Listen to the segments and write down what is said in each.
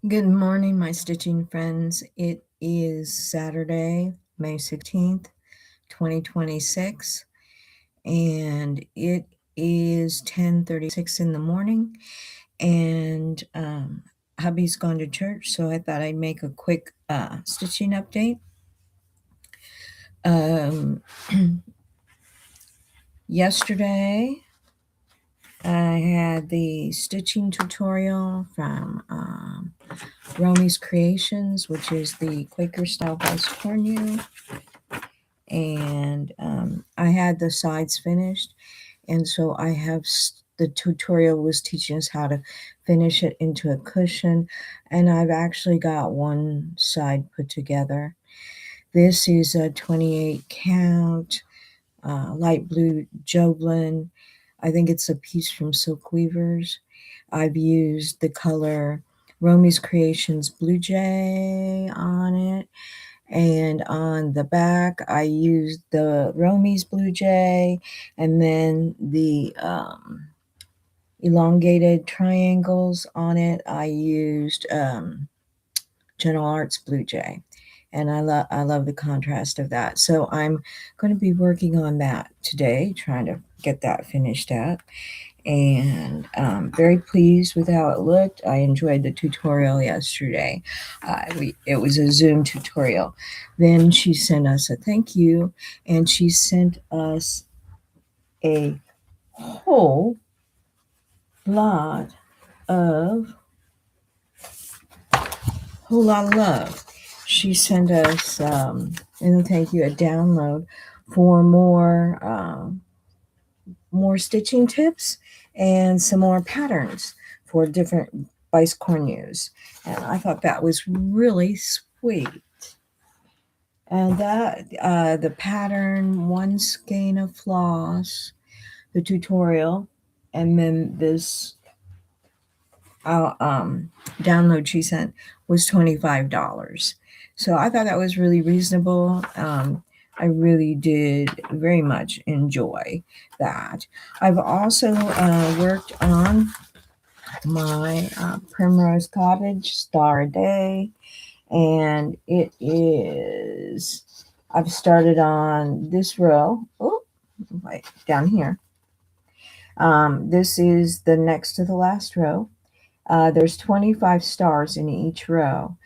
Good morning, my stitching friends. It is Saturday, May 16th, 2026, and it is 10:36 in the morning, and hubby's gone to church, so I thought I'd make a quick stitching update. Yesterday, I had the stitching tutorial from Romy's Creations, which is the Quaker style Biscornu, and I had the sides finished, and so I have the tutorial was teaching us how to finish it into a cushion, and I've actually got one side put together. This is a 28 count light blue Joblin. I think it's a piece from Silk Weavers. I've used the color Romy's Creations Blue Jay on it, and on the back I used the Romy's Blue Jay, and then the elongated triangles on it I used General Arts Blue Jay, and I love the contrast of that. So I'm going to be working on that today, trying to get that finished up, and very pleased with how it looked. I enjoyed the tutorial yesterday. It was a Zoom tutorial. Then she sent us a thank you, and she sent us a whole lot of love. She sent us in the thank you a download for more stitching tips and some more patterns for different Biscornus. And I thought that was really sweet. And that the pattern, one skein of floss, the tutorial, and then this download she sent was $25. So I thought that was really reasonable. I really did very much enjoy that. I've also worked on my Primrose Cottage Star a Day, and I've started on this row. Oh, right down here. This is the next to the last row. There's 25 stars in each row.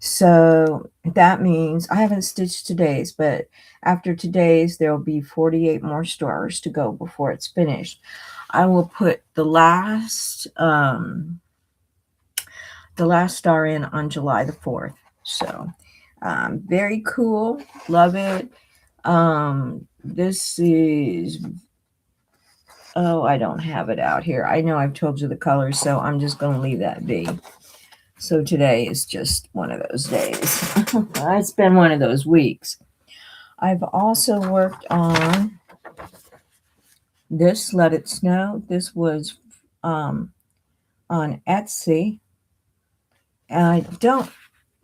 So that means I haven't stitched today's, but after today's, there will be 48 more stars to go before it's finished. I will put the last star in on July the 4th. So very cool. Love it. This is, oh, I don't have it out here. I know I've told you the colors, so I'm just going to leave that be. So today is just one of those days. It's been one of those weeks. I've also worked on this Let It Snow. This was on Etsy. And I don't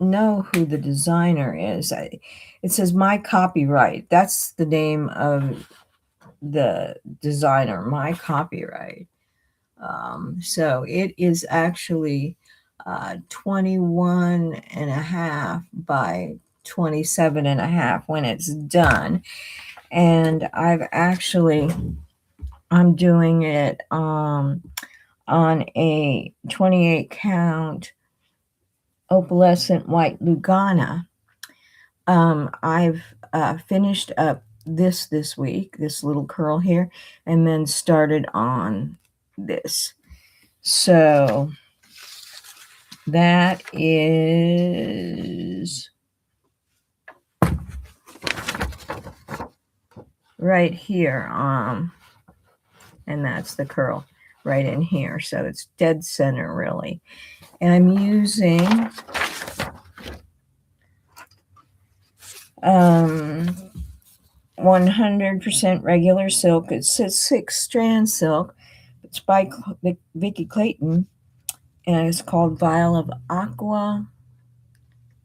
know who the designer is. It says My Copyright. That's the name of the designer, My Copyright. So it is actually 21 and a half by 27 and a half when it's done. And I'm doing it on a 28 count opalescent white Lugana. I've finished up this week, this little curl here, and then started on this. So that is right here, and that's the curl right in here. So it's dead center, really. And I'm using 100% regular silk. It's a 6-strand silk. It's by Vicki Clayton, and it's called Vial of Aqua.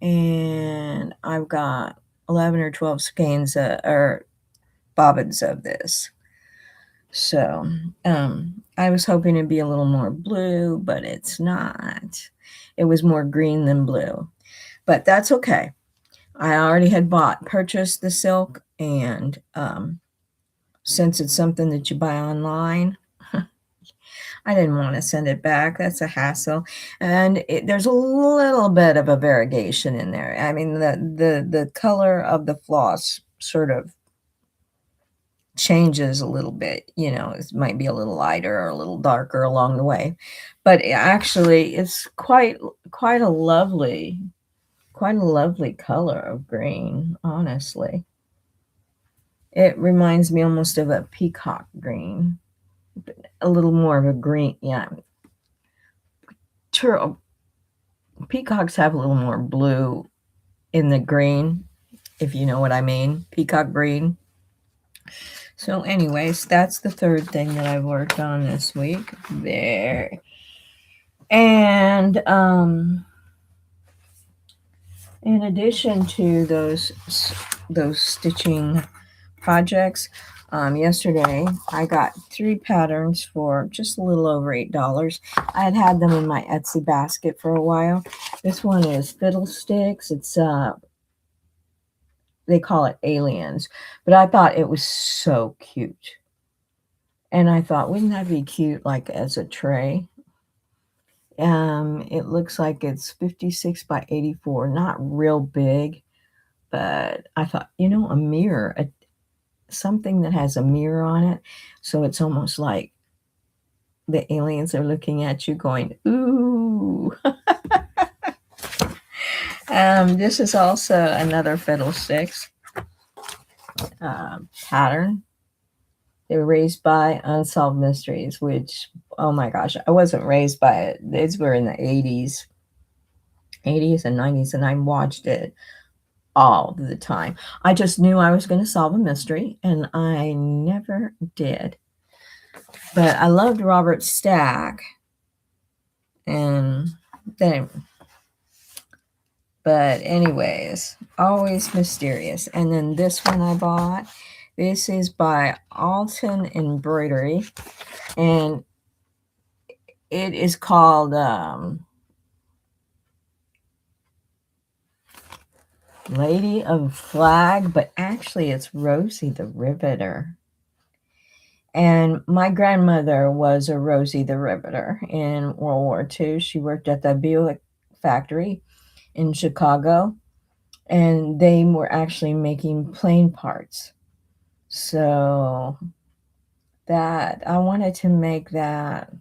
And I've got 11 or 12 skeins or bobbins of this. So I was hoping it'd be a little more blue, but it's not. It was more green than blue, but that's okay. I already had purchased the silk, and since it's something that you buy online, I didn't want to send it back. That's a hassle, and there's a little bit of a variegation in there. I mean, the color of the floss sort of changes a little bit. It might be a little lighter or a little darker along the way, but actually, it's quite a lovely color of green. Honestly, it reminds me almost of a peacock green, a little more of a green. Yeah, peacocks have a little more blue in the green, if you know what I mean. Peacock green. So anyways, that's the third thing that I've worked on this week. There. And in addition to those stitching projects, yesterday I got 3 patterns for just a little over $8. I had them in my Etsy basket for a while. This one is Fiddlesticks. It's they call it Aliens, but I thought it was so cute. And I thought, wouldn't that be cute, like as a tray? It looks like it's 56 by 84, not real big, but I thought, a mirror, something that has a mirror on it, so it's almost like the aliens are looking at you going, ooh. This is also another Fiddlesticks pattern. They were raised by Unsolved Mysteries, which, oh my gosh, I wasn't raised by it. These were in the 80s and 90s, and I watched it all the time. I just knew I was going to solve a mystery, and I never did. But I loved Robert Stack, and then, but anyways, always mysterious. And then this one I bought. This is by Alton Embroidery, and it is called Lady of Flag, but actually it's Rosie the Riveter. And my grandmother was a Rosie the Riveter in World War II. She worked at the Buick factory in Chicago, and they were actually making plane parts. So that I wanted to make that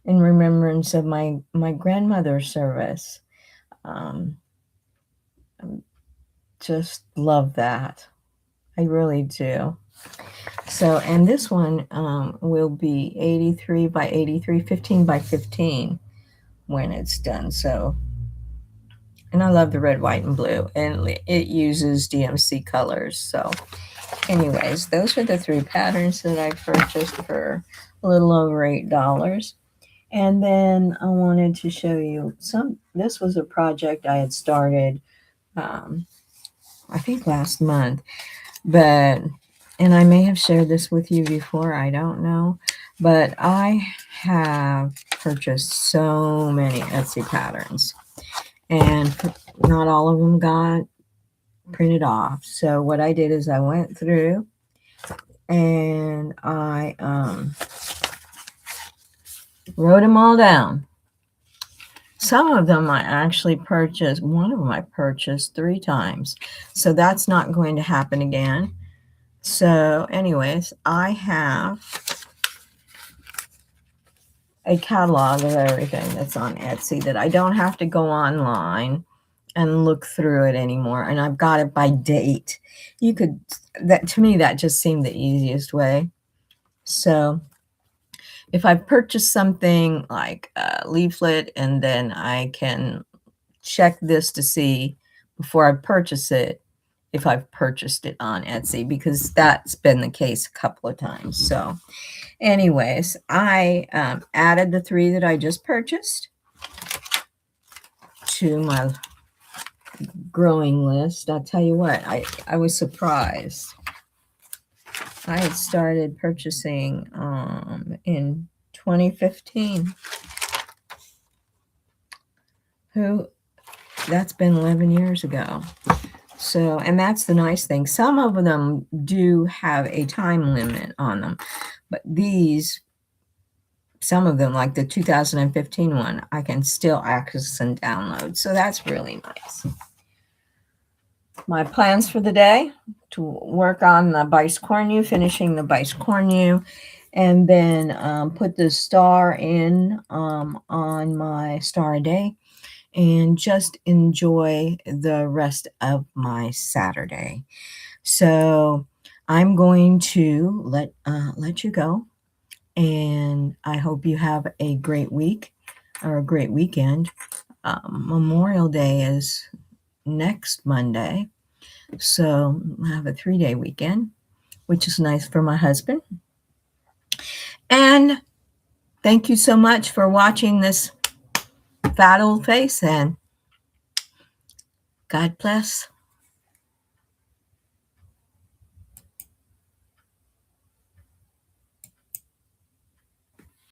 in remembrance of my grandmother's service. Just love that. I really do. So, and this one will be 83 by 83, 15 by 15 when it's done. So, and I love the red, white, and blue, and it uses DMC colors. So anyways, those are the 3 patterns that I purchased for a little over $8. And then I wanted to show you this was a project I had started, I think last month, and I may have shared this with you before, I don't know, but I have purchased so many Etsy patterns, and not all of them got printed off. So what I did is I went through and I wrote them all down. Some of them I actually purchased. One of them I purchased 3 times. So that's not going to happen again. So anyways, I have a catalog of everything that's on Etsy that I don't have to go online and look through it anymore. And I've got it by date. To me, that just seemed the easiest way. So if I purchase something like a leaflet, and then I can check this to see before I purchase it if I've purchased it on Etsy, because that's been the case a couple of times. So anyways, I added the 3 that I just purchased to my growing list. I'll tell you what, I was surprised. I had started purchasing in 2015. That's been 11 years ago. So, and that's the nice thing. Some of them do have a time limit on them, but some of them, like the 2015 one, I can still access and download. So that's really nice. My plans for the day: to work on the Biscornu, finishing the Biscornu, and then put the star in on my star a day, and just enjoy the rest of my Saturday. So I'm going to let you go, and I hope you have a great week or a great weekend. Memorial Day is next Monday, so I have a 3-day weekend, which is nice for my husband. And thank you so much for watching this fat old face, and God bless.